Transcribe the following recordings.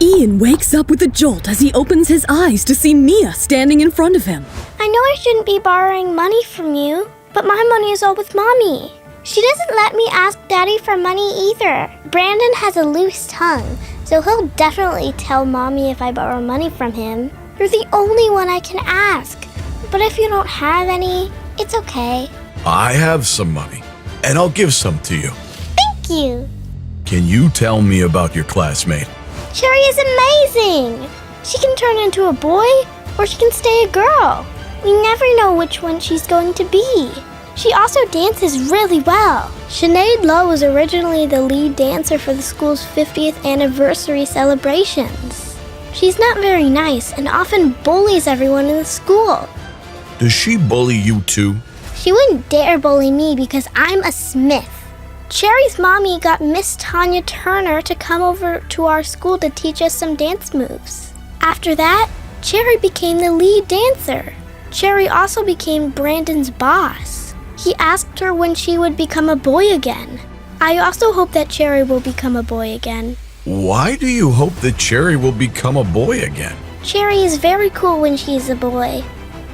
Ian wakes up with a jolt as he opens his eyes to see Mia standing in front of him. I know I shouldn't be borrowing money from you, but my money is all with Mommy. She doesn't let me ask Daddy for money either. Brandon has a loose tongue, so he'll definitely tell Mommy if I borrow money from him. You're the only one I can ask. But if you don't have any, it's okay. I have some money, and I'll give some to you. Thank you. Can you tell me about your classmate? Cherry is amazing. She can turn into a boy, or she can stay a girl. We never know which one she's going to be. She also dances really well. Sinead Lowe was originally the lead dancer for the school's 50th anniversary celebrations. She's not very nice and often bullies everyone in the school. Does she bully you too? She wouldn't dare bully me because I'm a Smith. Cherry's mommy got Miss Tanya Turner to come over to our school to teach us some dance moves. After that, Cherry became the lead dancer. Cherry also became Brandon's boss. He asked her when she would become a boy again. I also hope that Cherry will become a boy again. Why do you hope that Cherry will become a boy again? Cherry is very cool when she's a boy.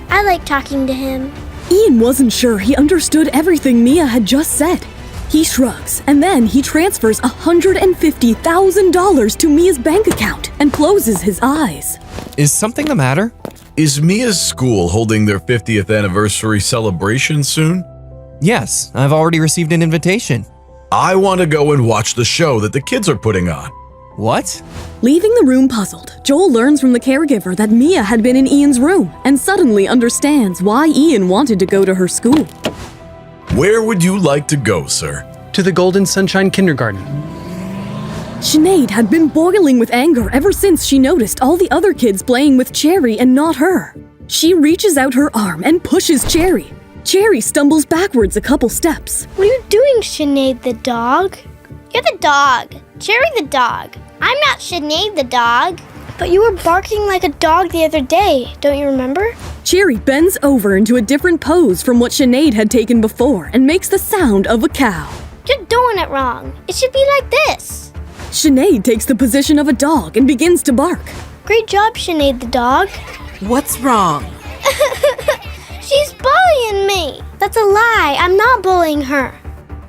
I like talking to him. Ian wasn't sure he understood everything Mia had just said. He shrugs, and then he transfers $150,000 to Mia's bank account and closes his eyes. Is something the matter? Is Mia's school holding their 50th anniversary celebration soon? Yes, I've already received an invitation. I want to go and watch the show that the kids are putting on. What? Leaving the room puzzled, Joel learns from the caregiver that Mia had been in Ian's room and suddenly understands why Ian wanted to go to her school. Where would you like to go, sir? To the Golden Sunshine Kindergarten. Sinead had been boiling with anger ever since she noticed all the other kids playing with Cherry and not her. She reaches out her arm and pushes Cherry. Cherry stumbles backwards a couple steps. What are you doing, Sinead the dog? You're the dog. Cherry the dog. I'm not Sinead the dog. But you were barking like a dog the other day, don't you remember? Cherry bends over into a different pose from what Sinead had taken before and makes the sound of a cow. You're doing it wrong. It should be like this. Sinead takes the position of a dog and begins to bark. Great job, Sinead the dog. What's wrong? She's bullying me. That's a lie. I'm not bullying her.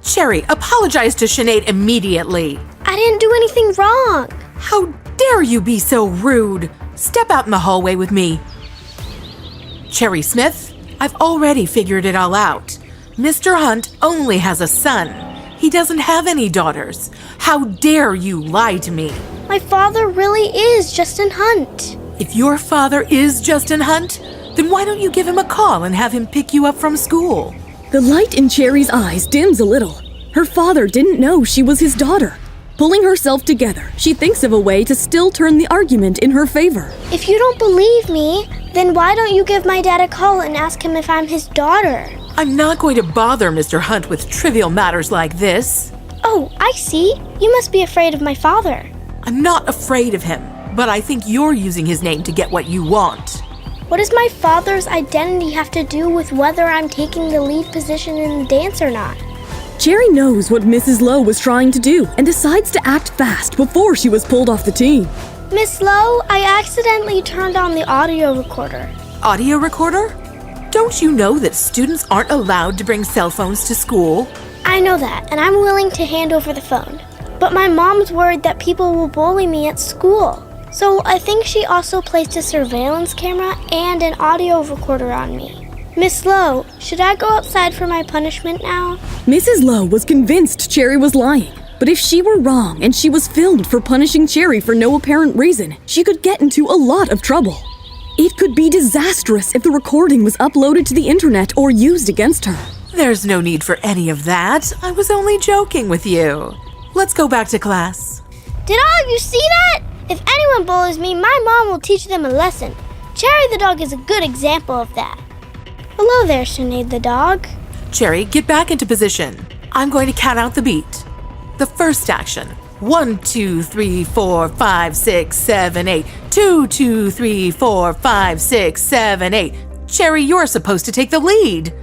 Cherry, apologize to Sinead immediately. I didn't do anything wrong. How dare you be so rude? Step out in the hallway with me. Cherry Smith, I've already figured it all out. Mr. Hunt only has a son. He doesn't have any daughters. How dare you lie to me? My father really is Justin Hunt. If your father is Justin Hunt, then why don't you give him a call and have him pick you up from school? The light in Cherry's eyes dims a little. Her father didn't know she was his daughter. Pulling herself together, she thinks of a way to still turn the argument in her favor. If you don't believe me, then why don't you give my dad a call and ask him if I'm his daughter? I'm not going to bother Mr. Hunt with trivial matters like this. Oh, I see. You must be afraid of my father. I'm not afraid of him, but I think you're using his name to get what you want. What does my father's identity have to do with whether I'm taking the lead position in the dance or not? Cherry knows what Mrs. Lowe was trying to do and decides to act fast before she was pulled off the team. Miss Lowe, I accidentally turned on the audio recorder. Audio recorder? Don't you know that students aren't allowed to bring cell phones to school? I know that, and I'm willing to hand over the phone. But my mom's worried that people will bully me at school. So I think she also placed a surveillance camera and an audio recorder on me. Miss Lowe, should I go outside for my punishment now? Mrs. Lowe was convinced Cherry was lying. But if she were wrong and she was filmed for punishing Cherry for no apparent reason, she could get into a lot of trouble. It could be disastrous if the recording was uploaded to the internet or used against her. There's no need for any of that. I was only joking with you. Let's go back to class. Did all of you see that? If anyone bullies me, my mom will teach them a lesson. Cherry the dog is a good example of that. Hello there, Sinead the dog. Cherry, get back into position. I'm going to count out the beat. The first action. 1, 2, 3, 4, 5, 6, 7, 8. 2, 2, 3, 4, 5, 6, 7, 8. Cherry, you're supposed to take the lead.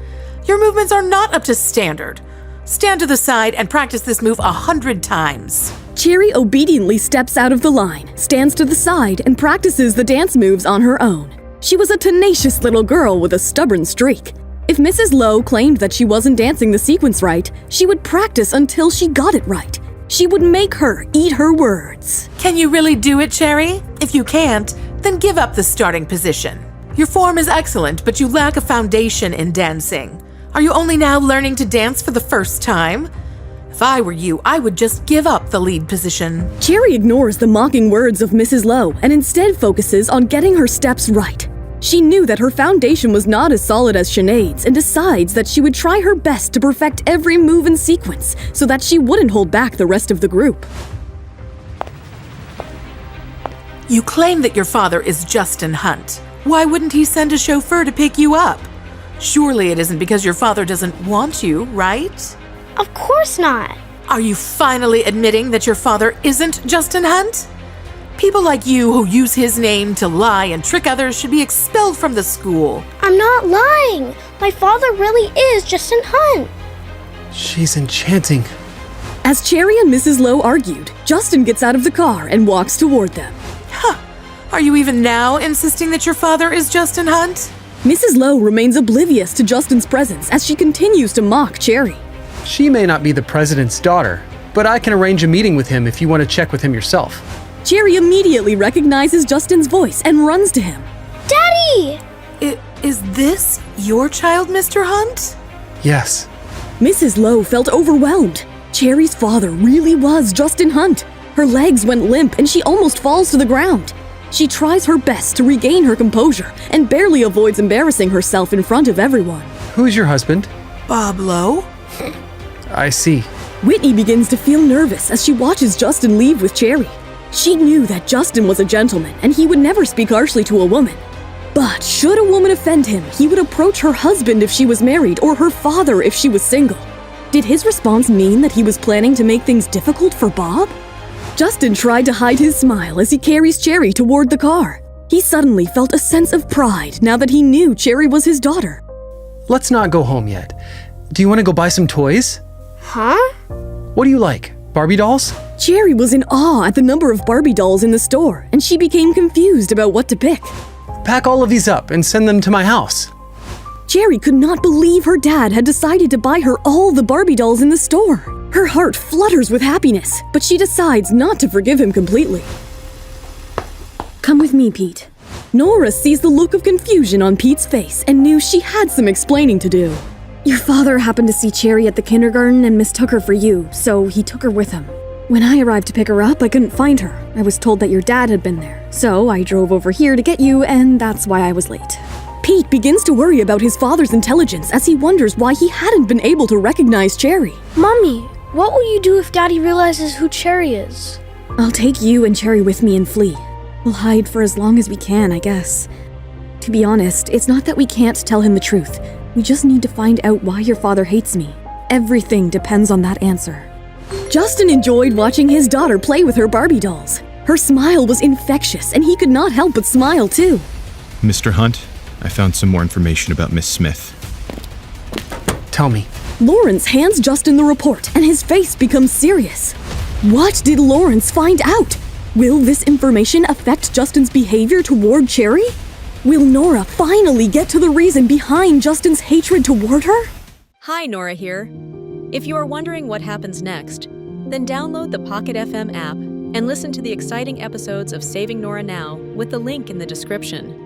Your movements are not up to standard. Stand to the side and practice this move 100 times. Cherry obediently steps out of the line, stands to the side, and practices the dance moves on her own. She was a tenacious little girl with a stubborn streak. If Mrs. Lowe claimed that she wasn't dancing the sequence right, she would practice until she got it right. She would make her eat her words. Can you really do it, Cherry? If you can't, then give up the starting position. Your form is excellent, but you lack a foundation in dancing. Are you only now learning to dance for the first time? If I were you, I would just give up the lead position. Cherry ignores the mocking words of Mrs. Lowe and instead focuses on getting her steps right. She knew that her foundation was not as solid as Sinead's and decides that she would try her best to perfect every move and sequence so that she wouldn't hold back the rest of the group. You claim that your father is Justin Hunt. Why wouldn't he send a chauffeur to pick you up? Surely it isn't because your father doesn't want you, right? Of course not. Are you finally admitting that your father isn't Justin Hunt? People like you who use his name to lie and trick others should be expelled from the school. I'm not lying. My father really is Justin Hunt. She's enchanting. As Cherry and Mrs. Lowe argued, Justin gets out of the car and walks toward them. Are you even now insisting that your father is Justin Hunt? Mrs. Lowe remains oblivious to Justin's presence as she continues to mock Cherry. She may not be the president's daughter, but I can arrange a meeting with him if you want to check with him yourself. Cherry immediately recognizes Justin's voice and runs to him. Daddy! Is this your child, Mr. Hunt? Yes. Mrs. Lowe felt overwhelmed. Cherry's father really was Justin Hunt. Her legs went limp and she almost falls to the ground. She tries her best to regain her composure and barely avoids embarrassing herself in front of everyone. Who's your husband? Bob Lowe? I see. Whitney begins to feel nervous as she watches Justin leave with Cherry. She knew that Justin was a gentleman and he would never speak harshly to a woman. But should a woman offend him, he would approach her husband if she was married or her father if she was single. Did his response mean that he was planning to make things difficult for Bob? Justin tried to hide his smile as he carries Cherry toward the car. He suddenly felt a sense of pride now that he knew Cherry was his daughter. Let's not go home yet. Do you want to go buy some toys? Huh? What do you like? Barbie dolls? Cherry was in awe at the number of Barbie dolls in the store, and she became confused about what to pick. Pack all of these up and send them to my house. Cherry could not believe her dad had decided to buy her all the Barbie dolls in the store. Her heart flutters with happiness, but she decides not to forgive him completely. Come with me, Pete. Nora sees the look of confusion on Pete's face and knew she had some explaining to do. Your father happened to see Cherry at the kindergarten and mistook her for you, so he took her with him. When I arrived to pick her up, I couldn't find her. I was told that your dad had been there, so I drove over here to get you, and that's why I was late. Pete begins to worry about his father's intelligence as he wonders why he hadn't been able to recognize Cherry. Mommy, what will you do if Daddy realizes who Cherry is? I'll take you and Cherry with me and flee. We'll hide for as long as we can, I guess. To be honest, it's not that we can't tell him the truth. We just need to find out why your father hates me. Everything depends on that answer. Justin enjoyed watching his daughter play with her Barbie dolls. Her smile was infectious, and he could not help but smile too. Mr. Hunt, I found some more information about Miss Smith. Tell me. Lawrence hands Justin the report, and his face becomes serious. What did Lawrence find out? Will this information affect Justin's behavior toward Cherry? Will Nora finally get to the reason behind Justin's hatred toward her? Hi, Nora here. If you are wondering what happens next, then download the Pocket FM app and listen to the exciting episodes of Saving Nora Now with the link in the description.